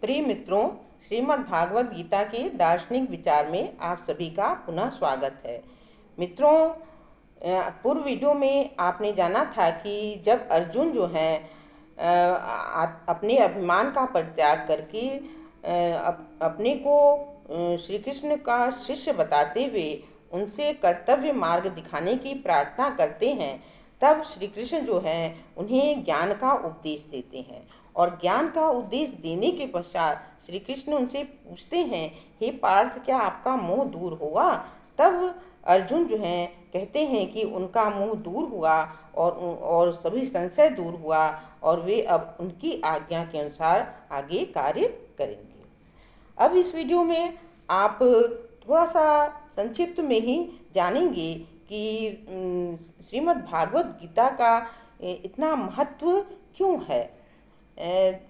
प्रिय मित्रों, श्रीमद् भागवत गीता के दार्शनिक विचार में आप सभी का पुनः स्वागत है। मित्रों, पूर्व वीडियो में आपने जाना था कि जब अर्जुन जो है अपने अभिमान का परित्याग करके अपने को श्री कृष्ण का शिष्य बताते हुए उनसे कर्तव्य मार्ग दिखाने की प्रार्थना करते हैं, तब श्री कृष्ण जो है उन्हें ज्ञान का उपदेश देते हैं। और ज्ञान का उपदेश देने के पश्चात श्री कृष्ण उनसे पूछते हैं, हे पार्थ, क्या आपका मोह दूर हुआ? तब अर्जुन जो हैं कहते हैं कि उनका मोह दूर हुआ और सभी संशय दूर हुआ और वे अब उनकी आज्ञा के अनुसार आगे कार्य करेंगे। अब इस वीडियो में आप थोड़ा सा संक्षिप्त में ही जानेंगे कि श्रीमद् भागवत गीता का इतना महत्व क्यों है।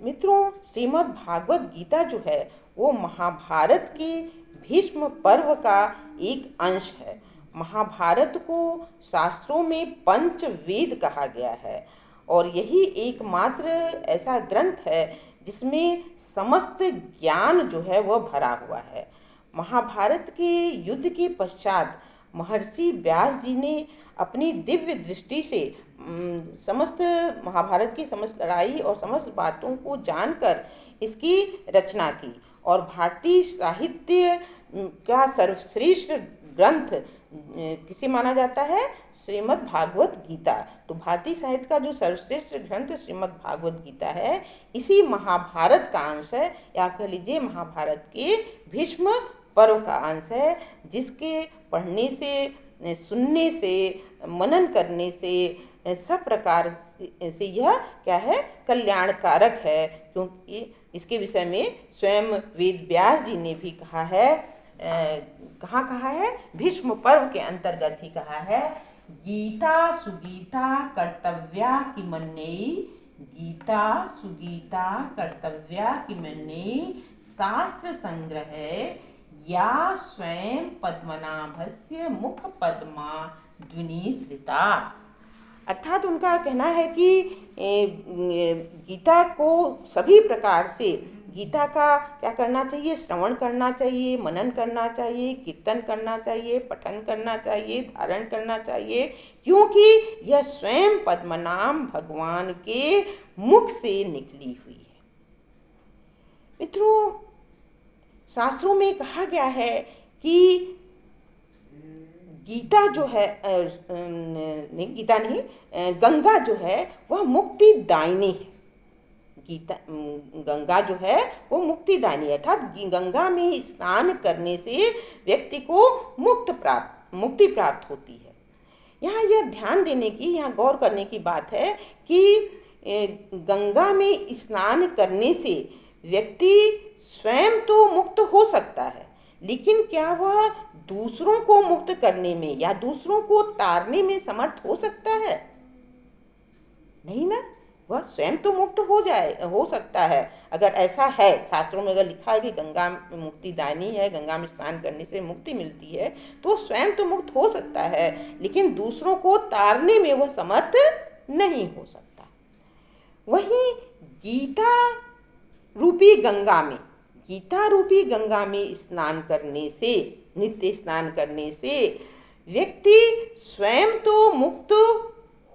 मित्रों, श्रीमद् भागवत गीता जो है वो महाभारत के भीष्म पर्व का एक अंश है। महाभारत को शास्त्रों में पंच वेद कहा गया है और यही एकमात्र ऐसा ग्रंथ है जिसमें समस्त ज्ञान जो है वह भरा हुआ है। महाभारत के युद्ध के पश्चात महर्षि व्यास जी ने अपनी दिव्य दृष्टि से समस्त महाभारत की समस्त लड़ाई और समस्त बातों को जानकर इसकी रचना की और भारतीय साहित्य का सर्वश्रेष्ठ ग्रंथ किसे माना जाता है? श्रीमद् भागवत गीता। तो भारतीय साहित्य का जो सर्वश्रेष्ठ ग्रंथ श्रीमद् भागवत गीता है, इसी महाभारत का अंश है, या कह लीजिए महाभारत के भीष्म पर्व का अंश है, जिसके पढ़ने से, सुनने से, मनन करने से सब प्रकार से यह क्या है? कल्याणकारक है। क्योंकि इसके विषय में स्वयं वेद व्यास जी ने भी कहा है। कहाँ कहा है? भीष्म पर्व के अंतर्गत ही कहा है, गीता सुगीता कर्तव्या किमन्येयी, गीता सुगीता कर्तव्या किमन्येयी, शास्त्र संग्रह या स्वयं पद्मनाभस्य मुख पद्मा द्विनिसृता। अर्थात उनका कहना है कि गीता को सभी प्रकार से, गीता का क्या करना चाहिए? श्रवण करना चाहिए, मनन करना चाहिए, कीर्तन करना चाहिए, पठन करना चाहिए, धारण करना चाहिए, क्योंकि यह स्वयं पद्मनाभ भगवान के मुख से निकली हुई है। मित्रों, शास्त्रों में कहा गया है कि गीता जो है गीता नहीं, गंगा जो है वह मुक्तिदायिनी है। गंगा जो है वो मुक्तिदायिनी है, अर्थात गंगा में स्नान करने से व्यक्ति को मुक्ति प्राप्त होती है। यहाँ यह ध्यान देने की, यहाँ गौर करने की बात है कि गंगा में स्नान करने से व्यक्ति स्वयं तो मुक्त हो सकता है, लेकिन क्या वह दूसरों को मुक्त करने में या दूसरों को तारने में समर्थ हो सकता है? नहीं ना। वह स्वयं तो मुक्त हो सकता है। अगर ऐसा है, शास्त्रों में अगर लिखा है कि गंगा मुक्तिदायिनी है, गंगा में स्नान करने से मुक्ति मिलती है, तो स्वयं तो मुक्त हो सकता है, लेकिन दूसरों को तारने में वह समर्थ नहीं हो सकता। वहीं गीता रूपी गंगा में स्नान करने से, नित्य स्नान करने से व्यक्ति स्वयं तो मुक्त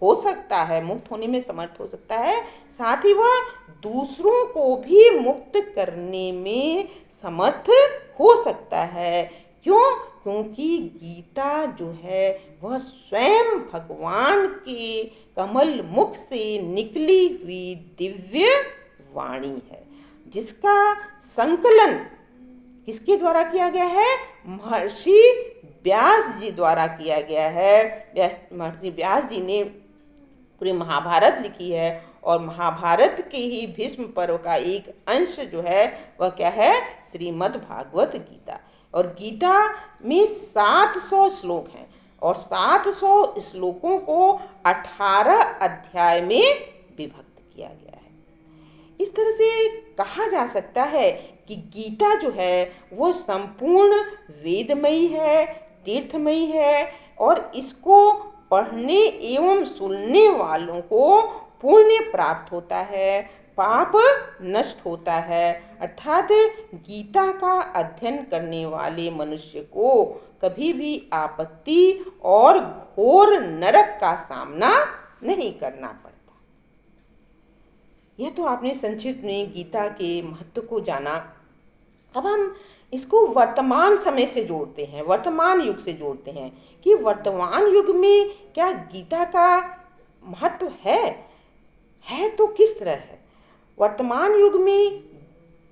हो सकता है, मुक्त होने में समर्थ हो सकता है, साथ ही वह दूसरों को भी मुक्त करने में समर्थ हो सकता है। क्यों? क्योंकि गीता जो है वह स्वयं भगवान के कमल मुख से निकली हुई दिव्य वाणी है, जिसका संकलन किसके द्वारा किया गया है? महर्षि व्यास जी द्वारा किया गया है। महर्षि व्यास जी ने पूरी महाभारत लिखी है और महाभारत के ही भीष्म पर्व का एक अंश जो है वह क्या है? श्रीमद् भागवत गीता। और गीता में 700 श्लोक हैं और 700 श्लोकों को 18 अध्याय में विभक्त किया गया है। इस तरह से कहा जा सकता है कि गीता जो है वो संपूर्ण वेदमयी है, तीर्थमयी है और इसको पढ़ने एवं सुनने वालों को पुण्य प्राप्त होता है, पाप नष्ट होता है। अर्थात गीता का अध्ययन करने वाले मनुष्य को कभी भी आपत्ति और घोर नरक का सामना नहीं करना पड़ता। यह तो आपने संक्षिप्त में गीता के महत्व को जाना। अब हम इसको वर्तमान समय से जोड़ते हैं, वर्तमान युग से जोड़ते हैं कि वर्तमान युग में क्या गीता का महत्व है तो किस तरह है। वर्तमान युग में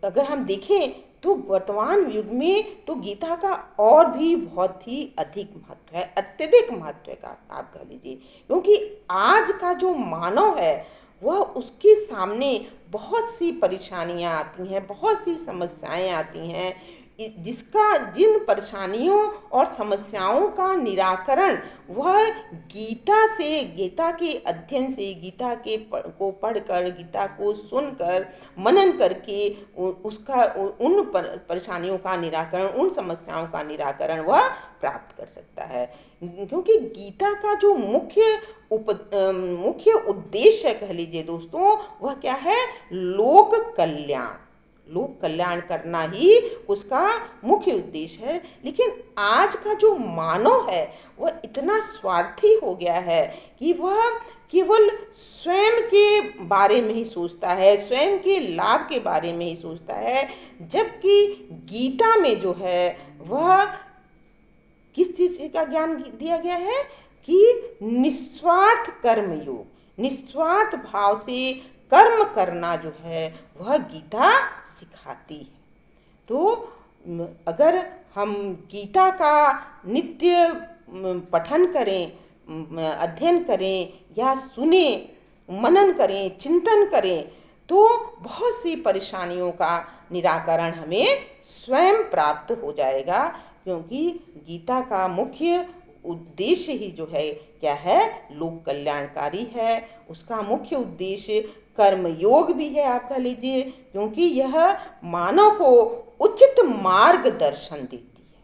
अगर हम देखें तो वर्तमान युग में तो गीता का और भी बहुत ही अधिक महत्व है, अत्यधिक महत्व का आप कह लीजिए, क्योंकि आज का जो मानव है वह उसके सामने बहुत सी परेशानियां आती हैं, बहुत सी समस्याएं आती हैं, जिन परेशानियों और समस्याओं का निराकरण वह गीता के अध्ययन से, को पढ़कर, गीता को सुनकर, मनन करके उन परेशानियों का निराकरण, उन समस्याओं का निराकरण वह प्राप्त कर सकता है। क्योंकि गीता का जो मुख्य उद्देश्य कह लीजिए दोस्तों, वह क्या है? लोक कल्याण करना ही उसका मुख्य उद्देश्य है। लेकिन आज का जो मानव है वह इतना स्वार्थी हो गया है कि वह केवल स्वयं के बारे में ही सोचता है, स्वयं के लाभ के बारे में ही सोचता है, जबकि गीता में जो है वह किस चीज़ का ज्ञान दिया गया है कि निस्वार्थ कर्मयोग, निस्वार्थ भाव से कर्म करना जो है वह गीता सिखाती है। तो अगर हम गीता का नित्य पठन करें, अध्ययन करें या सुने, मनन करें, चिंतन करें, तो बहुत सी परेशानियों का निराकरण हमें स्वयं प्राप्त हो जाएगा। क्योंकि गीता का मुख्य उद्देश्य ही जो है क्या है? लोक कल्याणकारी है। उसका मुख्य उद्देश्य कर्मयोग भी है, आप कह लीजिए, क्योंकि यह मानव को उचित मार्गदर्शन देती है।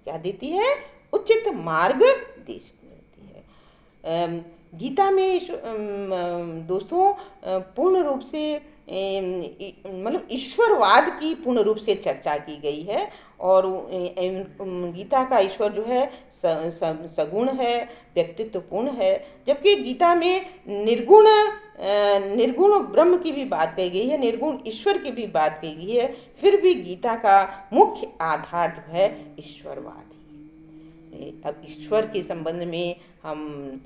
क्या देती है? उचित मार्गदर्शन देती है। गीता में दोस्तों पूर्ण रूप से मतलब ईश्वरवाद की पूर्ण रूप से चर्चा की गई है। और गीता का ईश्वर जो है सगुण है, व्यक्तित्वपूर्ण है, जबकि गीता में निर्गुण ब्रह्म की भी बात कही गई है, निर्गुण ईश्वर की भी बात कही गई है। फिर भी गीता का मुख्य आधार जो है ईश्वरवाद ही है। अब ईश्वर के संबंध में हम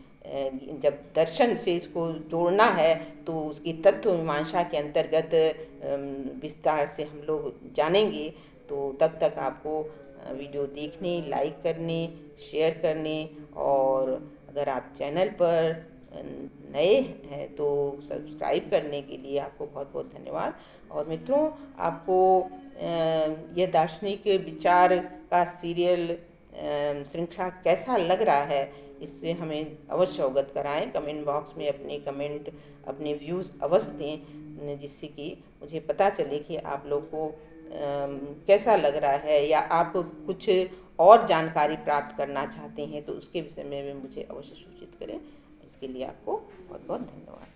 जब दर्शन से इसको जोड़ना है तो उसकी तत्व मीमांसा के अंतर्गत विस्तार से हम लोग जानेंगे। तो तब तक आपको वीडियो देखने, लाइक करने, शेयर करने, और अगर आप चैनल पर नए हैं तो सब्सक्राइब करने के लिए आपको बहुत बहुत धन्यवाद। और मित्रों, आपको यह दार्शनिक विचार का सीरियल श्रृंखला कैसा लग रहा है, इससे हमें अवश्य अवगत कराएं। कमेंट बॉक्स में अपने कमेंट, अपने व्यूज़ अवश्य दें, जिससे कि मुझे पता चले कि आप लोग को कैसा लग रहा है, या आप कुछ और जानकारी प्राप्त करना चाहते हैं तो उसके विषय में भी मुझे अवश्य सूचित करें। इसके लिए आपको बहुत बहुत धन्यवाद।